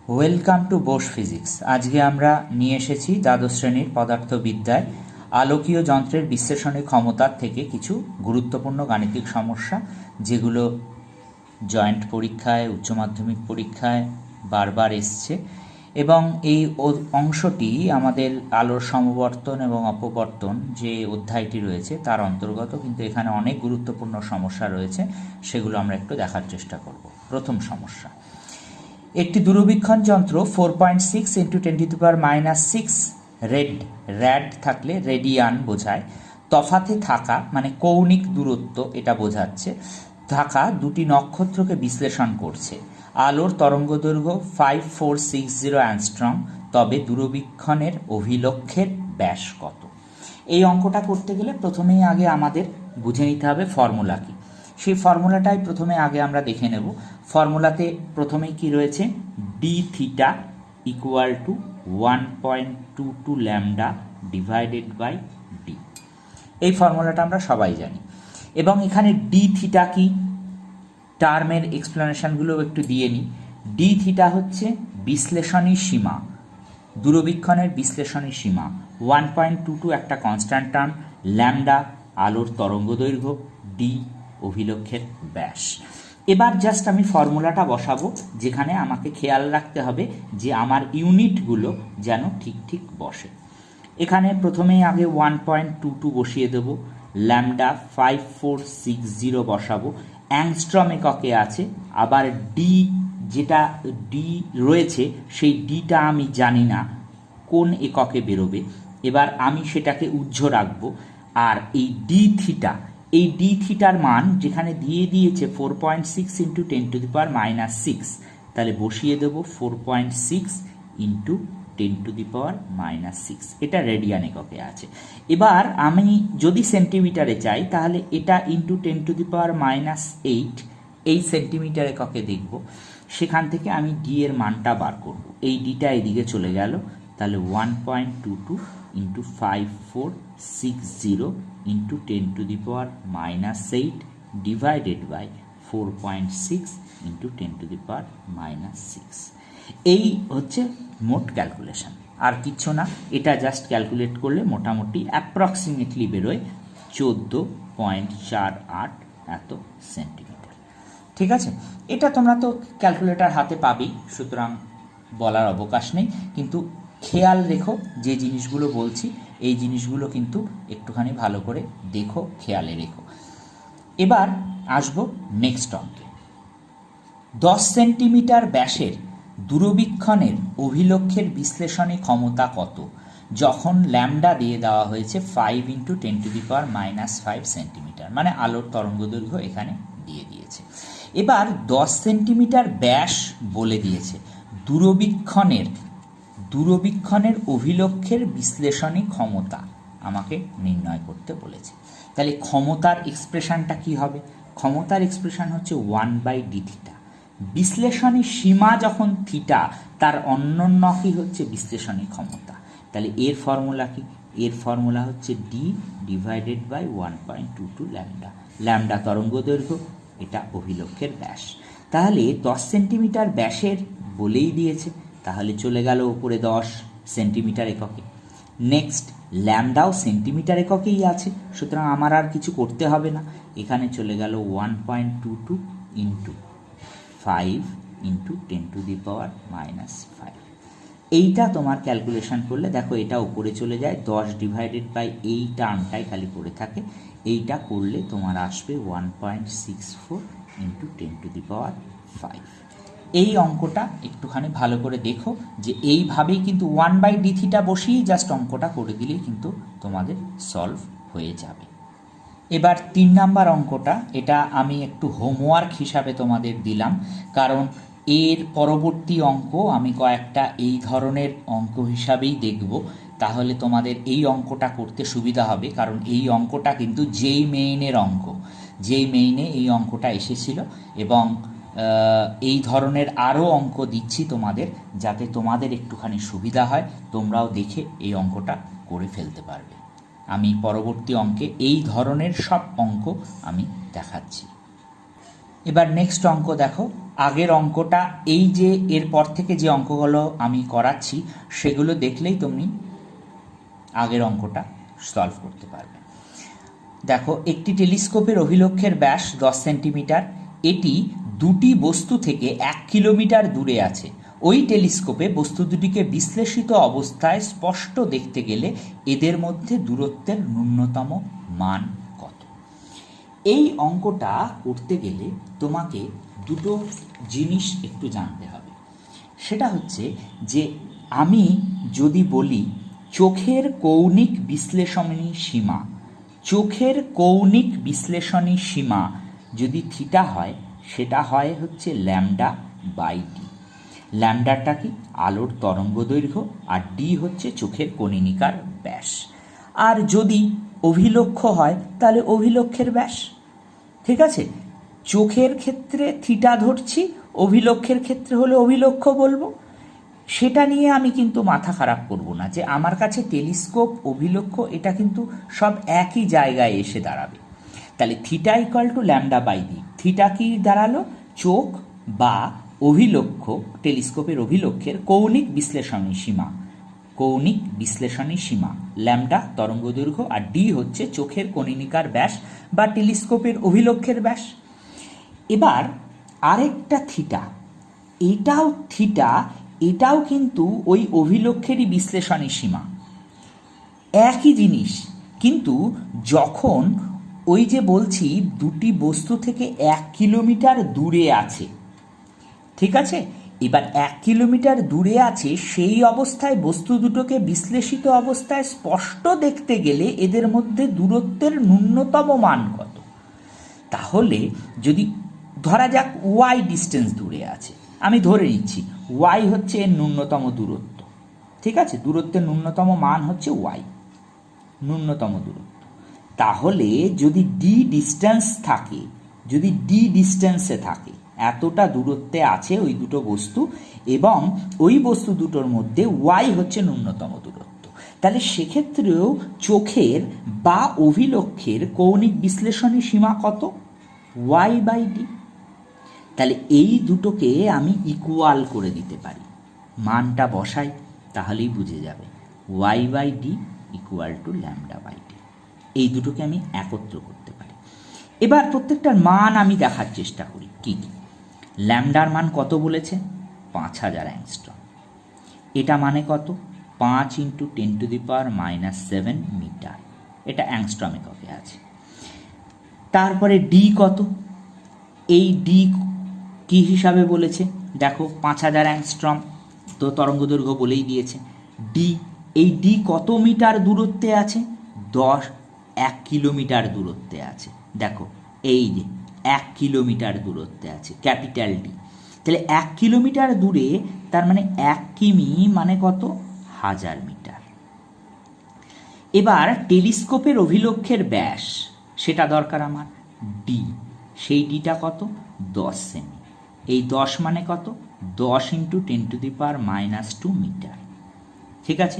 Welcome to Bose physics. আজকে আমরা নিয়ে এসেছি দ্বাদশ শ্রেণীর পদার্থবিদ্যায় আলোকীয় যন্ত্রের বিশ্লেষণী ক্ষমতার থেকে কিছু গুরুত্বপূর্ণ গাণিতিক সমস্যা, যেগুলো জয়েন্ট পরীক্ষায়, উচ্চ মাধ্যমিক পরীক্ষায় বারবার এসছে। এবং এই অংশটি আমাদের আলোর সমবর্তন এবং অপবর্তন যে অধ্যায়টি রয়েছে তার অন্তর্গত, কিন্তু এখানে অনেক গুরুত্বপূর্ণ সমস্যা রয়েছে, সেগুলো আমরা একটু দেখার চেষ্টা করব। প্রথম সমস্যা, একটি দূরবীক্ষণ যন্ত্র 4.6 × 10⁻⁶ র্যাড থাকলে রেডিয়ান বোঝায়, তফাতে থাকা মানে কৌণিক দূরত্ব এটা বোঝাচ্ছে, থাকা দুটি নক্ষত্রকে বিশ্লেষণ করছে। আলোর তরঙ্গদৈর্ঘ্য 5460 অ্যাংস্ট্রম, তবে দূরবীক্ষণের অভিলক্ষের ব্যাস কত? এই অঙ্কটা করতে গেলে প্রথমেই আগে আমাদের বুঝে নিতে হবে ফর্মুলা কি। সেই ফর্মুলাটাই প্রথমে আগে আমরা দেখে নেব। ফর্মুলাতে প্রথমেই কি রয়েছে, D theta equal to 1.22 lambda divided by D. এই ফর্মুলাটা আমরা সবাই জানি। এবং এখানে ডি থিটা কি, টার্মের এক্সপ্লেনেশনগুলো একটু দিয়ে নিই। ডি থিটা হচ্ছে বিশ্লেষণী সীমা, দূরবীক্ষণের বিশ্লেষণী সীমা। 1.22 একটা কনস্ট্যান্ট টার্ম, ল্যামডা আলোর তরঙ্গদৈর্ঘ্য, ডি অভিলক্ষের ব্যাস। এবার জাস্ট আমি ফর্মুলাটা বসাবো, যেখানে আমাকে খেয়াল রাখতে হবে যে আমার ইউনিটগুলো যেন ঠিক ঠিক বসে। এখানে প্রথমেই আগে 1.22 বসিয়ে দেব, ল্যামডা 5460 বসাবো, অ্যাংস্ট্রম এককে আছে। আবার ডি, যেটা ডি রয়েছে সেই ডিটা আমি জানি না কোন এককে বেরোবে, এবার আমি সেটাকে উহ্য রাখবো। আর এই ডি থিটা, এই ডি থিটার মান যেখানে দিয়ে দিয়েছে 4.6 × 10⁻⁶, তাহলে বসিয়ে দেবো 4.6 × 10⁻⁶, এটা রেডিয়ান এককে আছে। এবার আমি যদি সেন্টিমিটারে চাই, তাহলে এটা ইন্টু 10⁻⁸ এই সেন্টিমিটার এককে দেখব। সেখান থেকে আমি ডি এর মানটা বার করব। এই ডিটা এদিকে চলে গেল, তাহলে 1.22 × 5460 × 10⁻⁸ ডিভাইডেড বাই 4.6 × 10⁻⁶। এই হচ্ছে মোট ক্যালকুলেশন, আর কিচ্ছু না। এটা জাস্ট ক্যালকুলেট করলে মোটামুটি অ্যাপ্রক্সিমেটলি বেরোয় 14.48 এত সেন্টিমিটার। ঠিক আছে, এটা তোমরা তো ক্যালকুলেটার হাতে পাবেই, সুতরাং বলার অবকাশ নেই। কিন্তু খেয়াল রেখো, যে জিনিসগুলো বলছি এই জিনিসগুলো কিন্তু একটুখানি ভালো করে দেখো, খেয়ালে রেখো। এবার আসবো নেক্সট অঙ্কে। 10 সেন্টিমিটার ব্যাসের দূরবীক্ষণের অভিলক্ষের বিশ্লেষণী ক্ষমতা কত, যখন ল্যামডা দিয়ে দেওয়া হয়েছে 5 × 10⁻⁵ সেন্টিমিটার, মানে আলোর তরঙ্গদৈর্ঘ্য এখানে দিয়ে দিয়েছে। এবার 10 সেন্টিমিটার ব্যাস বলে দিয়েছে, দূরবীক্ষণের অভিলক্ষের বিশ্লেষণী ক্ষমতা আমাকে নির্ণয় করতে বলেছে। তাহলে ক্ষমতার এক্সপ্রেশনটা কি হবে? ক্ষমতার এক্সপ্রেশন হচ্ছে 1/d থিটা। বিশ্লেষণী সীমা যখন থিটা, তার অন্যন্য কি হচ্ছে বিশ্লেষণী ক্ষমতা। তাহলে এর ফর্মুলা কি? এর ফর্মুলা হচ্ছে D divided by 1.22 lambda. Lambda তরঙ্গদৈর্ঘ্য, এটা অভিলক্ষের ব্যাস। তাহলে 10 সেন্টিমিটার ব্যাসের বলেই দিয়েছে, তাহলে চলে গেল উপরে 10 সেন্টিমিটার এককে। নেক্সট ল্যামডাও সেন্টিমিটার এককেই আছে, সুতরাং আমার আর কিছু করতে হবে না। এখানে চলে গেল 1.22 × 5 × 10⁻⁵। এইটা তোমার ক্যালকুলেশন করলে দেখো এটা উপরে চলে যায়, 10 ডিভাইডেড বাই এই টার্মটাই খালি পড়ে থাকে। এইটা করলে তোমার আসবে 1.64 × 10⁵। এই অঙ্কটা একটুখানি ভালো করে দেখো, যে এইভাবেই কিন্তু 1/d থিটা বসিয়েই জাস্ট অঙ্কটা করে দিলেই কিন্তু তোমাদের সলভ হয়ে যাবে। এবার 3 নাম্বার অঙ্কটা, এটা আমি একটু হোমওয়ার্ক হিসাবে তোমাদের দিলাম, কারণ এর পরবর্তী অঙ্ক আমি কয়েকটা এই ধরনের অঙ্ক হিসাবেই দেখব। তাহলে তোমাদের এই অঙ্কটা করতে সুবিধা হবে, কারণ এই অঙ্কটা কিন্তু যেই মেইনের অঙ্ক, যেই মেইনে এই অঙ্কটা এসেছিল। এবং এই ধরনের আরও অঙ্ক দিচ্ছি তোমাদের, যাতে তোমাদের একটুখানি সুবিধা হয়, তোমরাও দেখে এই অঙ্কটা করে ফেলতে পারবে। আমি পরবর্তী অঙ্কে এই ধরনের সব অঙ্ক আমি দেখাচ্ছি। এবার নেক্সট অঙ্ক দেখো। আগের অঙ্কটা এই যে এরপর থেকে যে অঙ্কগুলো আমি করাচ্ছি সেগুলো দেখলেই তুমি আগের অঙ্কটা সলভ করতে পারবে। দেখো, একটি টেলিস্কোপের অভিলক্ষের ব্যাস 10 সেন্টিমিটার। এটি দুটি বস্তু থেকে 1 কিলোমিটার দূরে আছে। ওই টেলিস্কোপে বস্তু দুটিকে বিশ্লেষিত অবস্থায় স্পষ্ট দেখতে গেলে এদের মধ্যে দূরত্বের ন্যূনতম মান কত? এই অঙ্কটা করতে গেলে তোমাকে দুটো জিনিস একটু জানতে হবে। সেটা হচ্ছে যে আমি যদি বলি চোখের কৌণিক বিশ্লেষণী সীমা, চোখের কৌণিক বিশ্লেষণী সীমা যদি থিটা হয়, সেটা হয় হচ্ছে ল্যামডা বাই ডি। ল্যামডাটা কি? আলোর তরঙ্গ দৈর্ঘ্য, আর ডি হচ্ছে চোখের কনিনিকার ব্যাস। আর যদি অভিলক্ষ হয় তাহলে অভিলক্ষের ব্যাস। ঠিক আছে, চোখের ক্ষেত্রে থিটা ধরছি, অভিলক্ষের ক্ষেত্রে হলে অভিলক্ষ বলবো। সেটা নিয়ে আমি কিন্তু মাথা খারাপ করব না যে আমার কাছে টেলিস্কোপ, অভিলক্ষ এটা কিন্তু সব একই জায়গায় এসে দাঁড়াবে। তাহলে theta equal to lambda by D. Theta কি দাঁড়ালো? চোখ বা অভিলক্ষ, টেলিস্কোপের অভিলক্ষের কৌণিক বিশ্লেষণী সীমা, কৌণিক বিশ্লেষণী সীমা, ল্যামডা তরঙ্গদৈর্ঘ্য, আর ডি হচ্ছে চোখের কনিনিকার ব্যাস বা টেলিস্কোপের অভিলক্ষের ব্যাস। এবার আরেকটা থিটা, এটাও থিটা, এটাও কিন্তু ওই অভিলক্ষেরই বিশ্লেষণী সীমা, একই জিনিস। কিন্তু যখন ওই যে বলছি দুটি বস্তু থেকে 1 কিলোমিটার দূরে আছে, ঠিক আছে, এবার 1 কিলোমিটার দূরে আছে, সেই অবস্থায় বস্তু দুটোকে বিশ্লেষিত অবস্থায় স্পষ্ট দেখতে গেলে এদের মধ্যে দূরত্বের ন্যূনতম মান কত? তাহলে যদি ধরা যাক ওয়াই ডিস্টেন্স দূরে আছে, আমি ধরে নিচ্ছি ওয়াই হচ্ছে এর ন্যূনতম দূরত্ব। ঠিক আছে, দূরত্বের ন্যূনতম মান হচ্ছে ওয়াই, ন্যূনতম দূরত্ব। তাহলে যদি ডি ডিস্টেন্স থাকে, যদি ডি ডিস্টেন্সে থাকে, এতটা দূরত্বে আছে ওই দুটো বস্তু, এবং ওই বস্তু দুটোর মধ্যে ওয়াই হচ্ছে ন্যূনতম দূরত্ব, তাহলে সেক্ষেত্রেও চোখের বা অভিলক্ষের কৌণিক বিশ্লেষণী সীমা কত? Y by D. তাহলে এই দুটোকে আমি ইকুয়াল করে দিতে পারি, মানটা বসাই তাহলেই বুঝে যাবে। Y by D equal to lambda by D, এই দুটোকে আমি একত্র করতে পারি। এবার প্রত্যেকটার মান আমি দেখার চেষ্টা করি কি কি। ল্যামডার মান কত বলেছে? 5000 অ্যাংস্ট্রম। এটা মানে কত? 5 × 10⁻⁻7 মিটার, এটা অ্যাংস্ট্রম এককে আছে। তারপরে ডি কত? এই ডি কি হিসাবে বলেছে দেখো, 5000 অ্যাংস্ট্রম তো তরঙ্গদৈর্ঘ্য বলেই দিয়েছে। ডি, এই ডি কত মিটার দূরত্বে আছে? 1 কিলোমিটার দূরত্বে আছে। দেখো এই যে 1 কিলোমিটার দূরত্বে আছে, ক্যাপিটাল ডি। তাহলে 1 কিলোমিটার দূরে, তার মানে 1 কিমি মানে কত? 1000 মিটার। এবার টেলিস্কোপের অভিলক্ষের ব্যাস, সেটা দরকার আমার, ডি। সেই ডিটা কত? 10 সেমি। এই 10 মানে কত? 10 × 10⁻⁻2 মিটার। ঠিক আছে,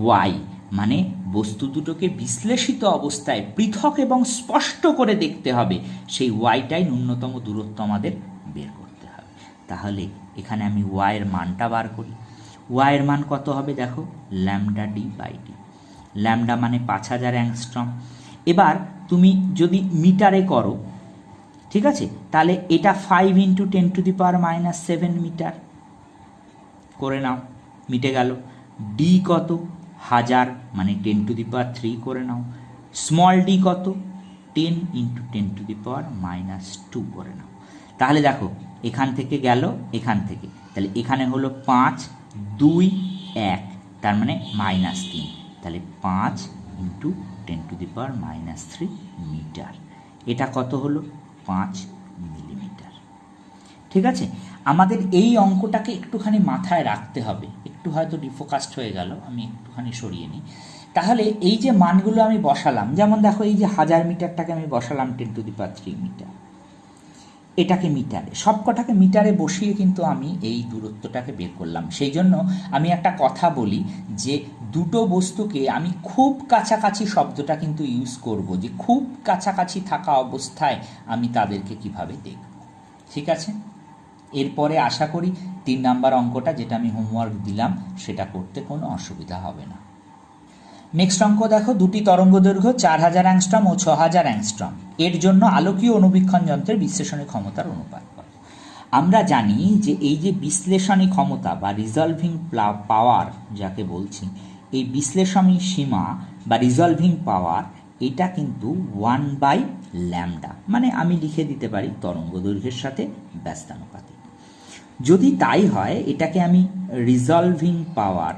ওয়াই মানে বস্তু দুটোকে বিশ্লেষিত অবস্থায় পৃথক এবং স্পষ্ট করে দেখতে হবে, সেই ওয়াইটাই ন্যূনতম দূরত্ব আমাদের বের করতে হবে। তাহলে এখানে আমি ওয়াইয়ের মানটা বার করি। ওয়াইয়ের মান কত হবে? দেখো, lambda D by D. Lambda মানে 5000 অ্যাংস্ট্রম। এবার তুমি যদি মিটারে করো, ঠিক আছে, তাহলে এটা 5 × 10⁻⁻7 মিটার করে নাও, মিটে গেল। ডি কত? 1000 মানে 10⁻³ করে নাও। স্মল ডি কত? 10 × 10⁻⁻2 করে নাও। তাহলে দেখো এখান থেকে গেল, এখান থেকে, তাহলে এখানে হলো 5, 2, 1, তার মানে -3, তাহলে 5 × 10⁻³ মিটার। এটা কত হলো? 5 মিলিমিটার। ঠিক আছে, আমাদের এই অঙ্কটাকে একটুখানি মাথায় রাখতে হবে। একটু হয়তো ডিফোকাসড হয়ে গেল, আমি একটুখানি সরিয়ে নিই। তাহলে এই যে মানগুলো আমি বসালাম, যেমন দেখো এই যে 1000 মিটারটাকে আমি বসালাম 10⁻³ মিটার, এটাকে মিটারে, সবকটাকে মিটারে বসিয়ে কিন্তু আমি এই দূরত্বটাকে বের করলাম। সেই জন্য আমি একটা কথা বলি যে দুটো বস্তুকে আমি খুব কাছাকাছি শব্দটা কিন্তু ইউজ করব, যে খুব কাছাকাছি থাকা অবস্থায় আমি তাদেরকে কিভাবে দেখব। ঠিক আছে, এরপরে আশা করি 3 নাম্বার অঙ্কটা যেটা আমি হোমওয়ার্ক দিলাম সেটা করতে কোনো অসুবিধা হবে না। নেক্সট অঙ্ক দেখো, দুটি তরঙ্গ দৈর্ঘ্য 4000 অ্যাংস্ট্রম ও 6000 অ্যাংস্ট্রম এর জন্য আলোকীয় অনুবীক্ষণ যন্ত্রের বিশ্লেষণী ক্ষমতার অনুপাত করো। আমরা জানি যে এই যে বিশ্লেষণী ক্ষমতা বা রিজলভিং পাওয়ার যাকে বলছি, এই বিশ্লেষণী সীমা বা রিজলভিং পাওয়ার এটা কিন্তু 1/λ, মানে আমি লিখে দিতে পারি তরঙ্গ দৈর্ঘ্যের সাথে ব্যস্তানুপাতিক। যদি তাই হয় এটাকে আমি রিজলভিং পাওয়ার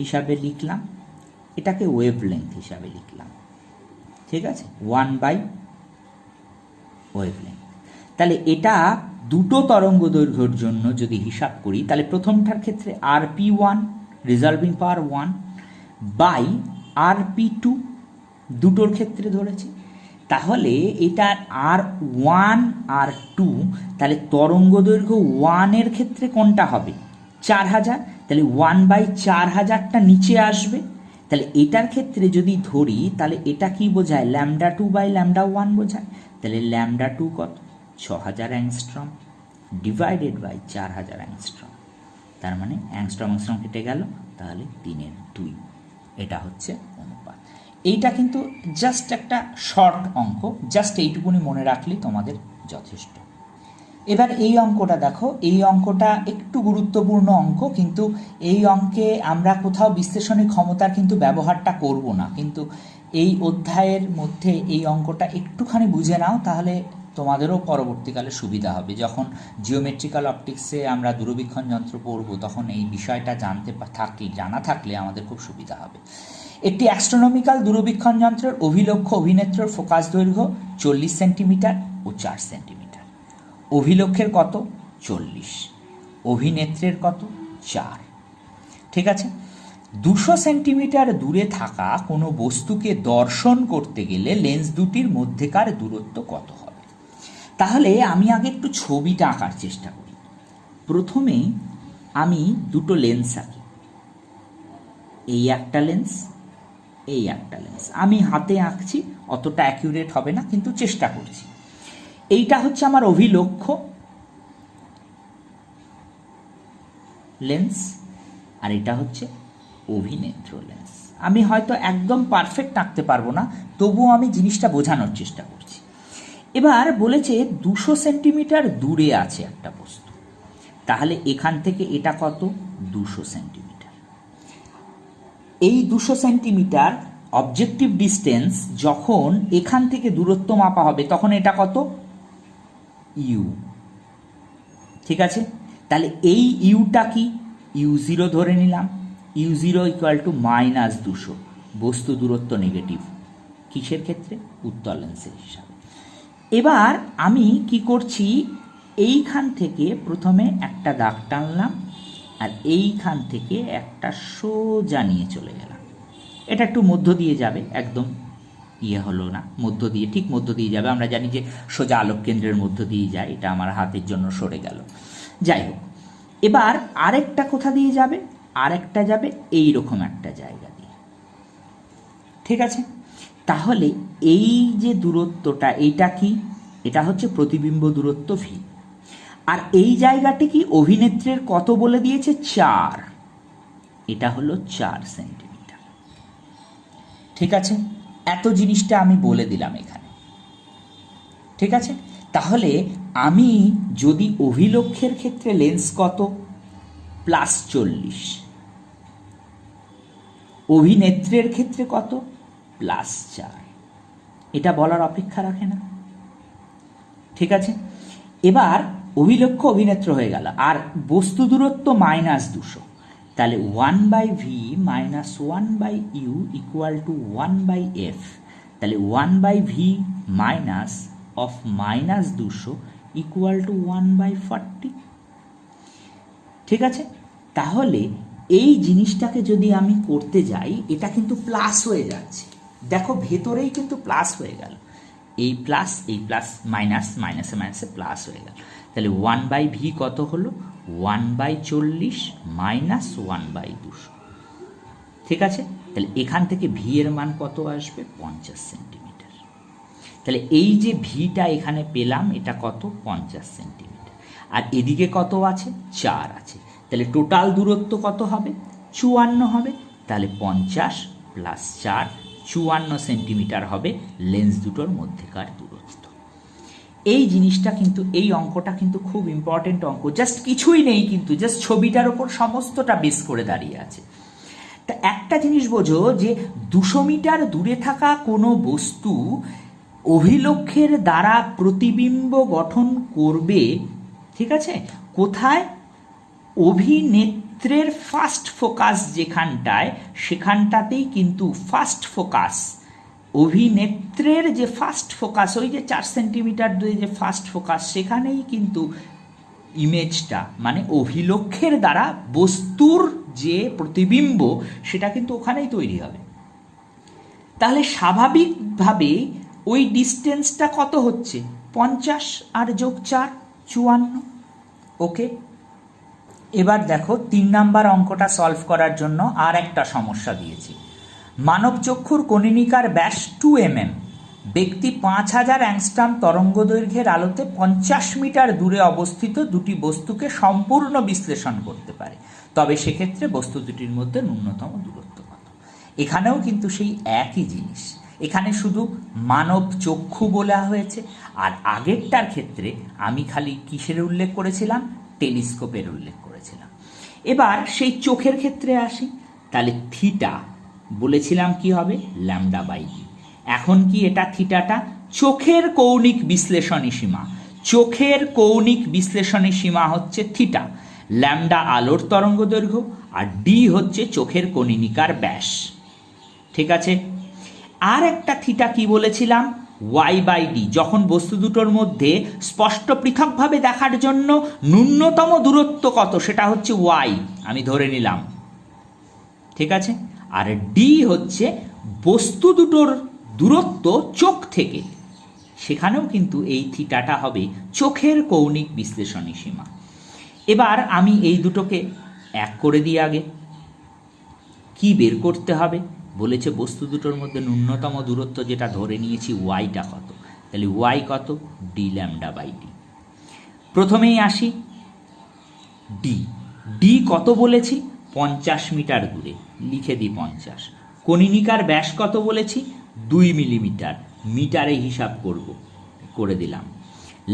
হিসাবে লিখলাম, এটাকে ওয়েভলেংথ হিসাবে লিখলাম। ঠিক আছে, 1/ওয়েভলেংথ। তাহলে এটা দুটো তরঙ্গ দৈর্ঘ্যের জন্য যদি হিসাব করি, তাহলে প্রথমটার ক্ষেত্রে RP1 resolving power 1 by RP2 দুটোর ক্ষেত্রে ধরেছি। তাহলে এটা R1 R2, তাহলে তরঙ্গ দৈর্ঘ্য 1-এর ক্ষেত্রে কোনটা হবে? 4000, তাহলে 1/4000টা নিচে আসবে। তাহলে এটার ক্ষেত্রে যদি ধরি তাহলে এটা কি বোঝায়? λ2/λ1 বোঝায়। তাহলে λ2 কত? 6000 অ্যাংস্ট্রম ডিভাইডেড বাই 4000 অ্যাংস্ট্রম, তার মানে অ্যাংস্ট্রম কেটে গেল, তাহলে 3/2। এটা হচ্ছে অনুপাত। এইটা কিন্তু জাস্ট একটা শর্ট অঙ্ক, জাস্ট এইটুকুনি মনে রাখলেই তোমাদের যথেষ্ট। এবার এই অঙ্কটা দেখো, এই অঙ্কটা একটু গুরুত্বপূর্ণ অঙ্ক, কিন্তু এই অঙ্কে আমরা কোথাও বিশ্লেষণী ক্ষমতার কিন্তু ব্যবহারটা করব না, কিন্তু এই অধ্যায়ের মধ্যে এই অঙ্কটা একটুখানি বুঝে নাও, তাহলে তোমাদেরও পরবর্তীকালে সুবিধা হবে। যখন জিওমেট্রিক্যাল অপটিক্সে আমরা দূরবীক্ষণ যন্ত্র পড়ব তখন এই বিষয়টা জানা থাকলে আমাদের খুব সুবিধা হবে। একটি অ্যাস্ট্রোনমিক্যাল দূরবীক্ষণ যন্ত্রের অভিলক্ষ্য অভিনেত্রর ফোকাস দৈর্ঘ্য 40 সেন্টিমিটার ও 4 সেন্টিমিটার। অভিলক্ষের কত? 40, অভিনেত্রের কত? 4। ঠিক আছে, 200 সেন্টিমিটার দূরে থাকা কোনো বস্তুকে দর্শন করতে গেলে লেন্স দুটির মধ্যেকার দূরত্ব কত হবে? তাহলে আমি আগে একটু ছবিটা আঁকার চেষ্টা করি। প্রথমেই আমি দুটো লেন্স আঁকি, এই একটা লেন্স, এই একটা লেন্স। আমি হাতে আঁকছি, অতটা অ্যাকিউরেট হবে না, কিন্তু চেষ্টা করছি। এইটা হচ্ছে আমার অভিলক্ষ্য লেন্স, আর এটা হচ্ছে অভিনেত্র লেন্স। আমি হয়তো একদম পারফেক্ট আঁকতে পারবো না, তবুও আমি জিনিসটা বোঝানোর চেষ্টা করছি। এবার বলেছে 200 সেন্টিমিটার দূরে আছে একটা বস্তু, তাহলে এখান থেকে এটা কত? 200 সেন্টিমিটার। এই 200 সেন্টিমিটার অবজেক্টিভ ডিস্টেন্স যখন এখান থেকে দূরত্ব মাপা হবে তখন এটা কত? ইউ। ঠিক আছে, তাহলে এই ইউটা কি? U0 ধরে নিলাম। U0 = -200, বস্তু দূরত্ব নেগেটিভ। কিসের ক্ষেত্রে? উত্তল লেন্সের হিসাবে। এবার আমি কি করছি, এইখান থেকে প্রথমে একটা দাগ টানলাম, আর এইখান থেকে একটা সোজা নিয়ে চলে গেলাম। এটা একটু মধ্য দিয়ে যাবে, একদম হলো না, মধ্য দিয়ে, ঠিক মধ্য দিয়ে যাবে। আমরা জানি যে সোজা আলোক কেন্দ্রের মধ্য দিয়ে যায়, এটা আমার হাতের জন্য সরে গেল। যাই হোক, এবার আরেকটা কোথা দিয়ে যাবে? আরেকটা যাবে এইরকম একটা জায়গা দিয়ে। ঠিক আছে, তাহলে এই যে দূরত্বটা, এইটা কি? এটা হচ্ছে প্রতিবিম্ব দূরত্ব ভি। আর এই জায়গাটি কি? অভিনেত্রের কত বলে দিয়েছে? 4। এটা হলো 4 সেন্টিমিটার। ঠিক আছে, এত জিনিসটা আমি বলে দিলাম এখানে। ঠিক আছে, তাহলে আমি যদি অভিলক্ষের ক্ষেত্রে লেন্স কত? +40, অভিনেত্রের ক্ষেত্রে কত? +4। এটা বলার অপেক্ষা রাখে না? ঠিক আছে, এবার অভিলক্ষ্য অভিনেত্র হয়ে গেল, আর বস্তু দূরত্ব -200, তাহলে 1/v - 1/u = 1/f। তাহলে 1/v মাইনাস অফ -200 = 1/40। ঠিক আছে, তাহলে এই জিনিসটাকে যদি আমি করতে যাই, এটা কিন্তু প্লাস হয়ে যাচ্ছে। দেখো ভেতরেই কিন্তু প্লাস হয়ে গেল, এই প্লাস মাইনাস, মাইনাসে মাইনাসে প্লাস হয়ে গেল। তাহলে 1/v কত হলো? 1/40 মাইনাস 1/200। ঠিক আছে, তাহলে এখান থেকে ভি এর মান কত আসবে? 50 সেন্টিমিটার। তাহলে এই যে ভিটা এখানে পেলাম এটা কত 50 সেন্টিমিটার, আর এদিকে কত আছে 4 আছে, তাহলে টোটাল দূরত্ব কত হবে 54 হবে। তাহলে 50 প্লাস 4 54 সেন্টিমিটার হবে লেন্স দুটোর মধ্যেকার দূরত্ব। এই জিনিসটা কিন্তু, এই অঙ্কটা কিন্তু খুব ইম্পর্টেন্ট অঙ্ক, জাস্ট কিছুই নেই কিন্তু, জাস্ট ছবিটার ওপর সমস্তটা বেস করে দাঁড়িয়ে আছে। তা একটা জিনিস বোঝো যে 200 মিটার দূরে থাকা কোনো বস্তু অভিলক্ষের দ্বারা প্রতিবিম্ব গঠন করবে, ঠিক আছে, কোথায়? অভিনেত্রের ফার্স্ট ফোকাস যেখানটায়, সেখানটাতেই কিন্তু ফার্স্ট ফোকাস, অভিনেত্রের যে ফার্স্ট ফোকাস, ওই যে 4 সেন্টিমিটার দূরে যে ফার্স্ট ফোকাস, সেখানেই কিন্তু ইমেজটা মানে অভিলক্ষের দ্বারা বস্তুর যে প্রতিবিম্ব সেটা কিন্তু ওখানেই তৈরি হবে। তাহলে স্বাভাবিকভাবে ওই ডিস্টেন্সটা কত হচ্ছে 50 আর যোগ 4 54। ওকে, এবার দেখো 3 নাম্বার অঙ্কটা সলভ করার জন্য আর একটা সমস্যা দিয়েছি। মানব চক্ষুর কনিনিকার ব্যাস 2 mm, ব্যক্তি 5000 অ্যাংস্ট্রম তরঙ্গ দৈর্ঘ্যের আলোতে 50 মিটার দূরে অবস্থিত দুটি বস্তুকে সম্পূর্ণ বিশ্লেষণ করতে পারে, তবে সেক্ষেত্রে বস্তু দুটির মধ্যে ন্যূনতম দূরত্ব কত? এখানেও কিন্তু সেই একই জিনিস, এখানে শুধু মানব চক্ষু বলা হয়েছে, আর আগেরটার ক্ষেত্রে আমি খালি কিসের উল্লেখ করেছিলাম? টেলিস্কোপের উল্লেখ করেছিলাম। এবার সেই চোখের ক্ষেত্রে আসি, তাহলে থিটা বলেছিলাম কি হবে λ/d। এখন কি এটা থিটাটা চোখের কৌণিক বিশ্লেষণী সীমা, চোখের কৌণিক বিশ্লেষণী সীমা হচ্ছে থিটা, ল্যামডা আলোর তরঙ্গ দৈর্ঘ্য, আর ডি হচ্ছে চোখের কনিনিকার ব্যাস, ঠিক আছে। আর একটা থিটা কি বলেছিলাম y/d, যখন বস্তু দুটোর মধ্যে স্পষ্ট পৃথকভাবে দেখার জন্য ন্যূনতম দূরত্ব কত সেটা হচ্ছে y, আমি ধরে নিলাম, ঠিক আছে। আর ডি হচ্ছে বস্তু দুটোর দূরত্ব চোখ থেকে, সেখানেও কিন্তু এই থিটাটা হবে চোখের কৌণিক বিশ্লেষণী সীমা। এবার আমি এই দুটোকে এক করে দিই। আগে কি বের করতে হবে বলেছে? বস্তু দুটোর মধ্যে ন্যূনতম দূরত্ব যেটা ধরে নিয়েছি ওয়াইটা কত, তাহলে ওয়াই কত ডি λ/d। প্রথমেই আসি ডি, ডি কত বলেছি 50 মিটার দূরে, লিখে দিই 50। কনিনিকার ব্যাস কত বলেছি 2 মিলিমিটার, মিটারে হিসাব করব, করে দিলাম।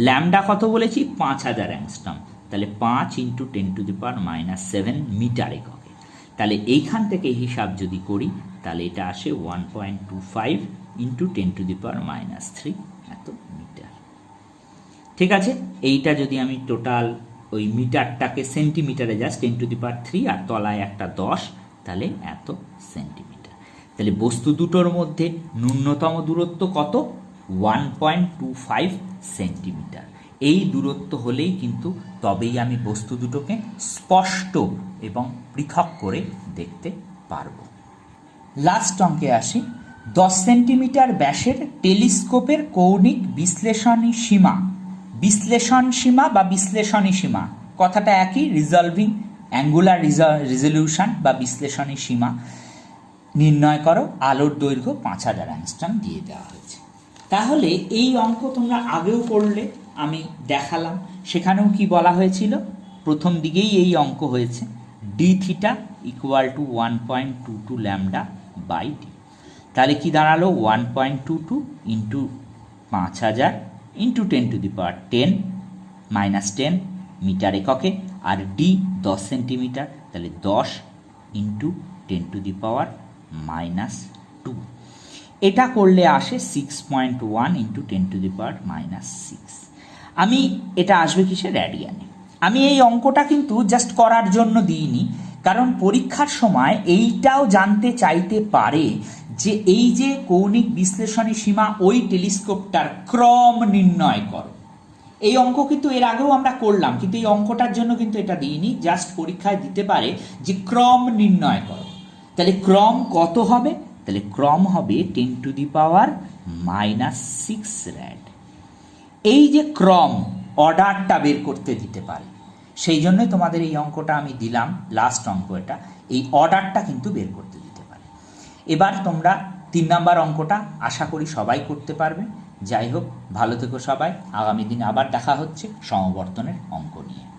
ল্যামডা কত বলেছি 5000 অ্যাংস্ট্রম, তাহলে 5 × 10⁻⁷ মিটার এককে। তাহলে এইখান থেকে হিসাব যদি করি তাহলে এটা আসে 1.25 × 10⁻³ এত মিটার, ঠিক আছে। এইটা যদি আমি টোটাল ওই মিটারটাকে সেন্টিমিটারে জাস্ট 10⁻³ আর তলায় একটা 10, তাহলে এত সেন্টিমিটার। তাহলে বস্তু দুটোর মধ্যে ন্যূনতম দূরত্ব কত 1.25 সেন্টিমিটার। এই দূরত্ব হলেই কিন্তু তবেই আমি বস্তু দুটোকে স্পষ্ট এবং পৃথক করে দেখতে পারব। লাস্ট অঙ্কে আসি। 10 সেন্টিমিটার ব্যাসের টেলিস্কোপের কৌণিক বিশ্লেষণী সীমা, বিশ্লেষণ সীমা বা বিশ্লেষণী সীমা কথাটা একই, রিজলভিং অ্যাঙ্গুলার রেজলিউশন বা বিশ্লেষণী সীমা নির্ণয় করো, আলোর দৈর্ঘ্য 5000 অ্যাংস্ট্রম দিয়ে দেওয়া হয়েছে। তাহলে এই অঙ্ক তোমরা আগেও করলে, আমি দেখালাম, সেখানেও কি বলা হয়েছিল, প্রথম দিকেই এই অঙ্ক হয়েছে ডি থিটা = 1.22 λ/d। তাহলে কি দাঁড়ালো 1.22 × 5000 × 10⁻10 মিটার এককে, আর ডি 10 সেন্টিমিটার, তাহলে 10 × 10⁻²। এটা করলে আসে 6.1 × 10⁻⁶। আমি এটা আসবে কিসে রেডিয়ানে। আমি এই অঙ্কটা কিন্তু জাস্ট করার জন্য দিইনি, কারণ পরীক্ষার সময় এইটাও জানতে চাইতে পারে যে এই যে কৌণিক বিশ্লেষণী সীমা ওই টেলিস্কোপটার ক্রম নির্ণয় করো। এই অঙ্ক কিন্তু এর আগেও আমরা করলাম, কিন্তু এই অঙ্কটার জন্য কিন্তু এটা দিইনি, জাস্ট পরীক্ষায় দিতে পারে যে ক্রম নির্ণয় করো। তাহলে ক্রম কত হবে? তাহলে ক্রম হবে 10⁻⁻6 rad। এই যে ক্রম অর্ডারটা বের করতে দিতে পারে, সেই জন্যই তোমাদের এই অঙ্কটা আমি দিলাম, লাস্ট অঙ্ক এটা, এই অর্ডারটা কিন্তু বের করতে দিতে পারে। এবার তোমরা 3 নাম্বার অঙ্কটা আশা করি সবাই করতে পারবে। যাই হোক, ভালো থেকো সবাই। আগামী দিন আবার দেখা হচ্ছে সমবর্তনের অঙ্ক নিয়ে।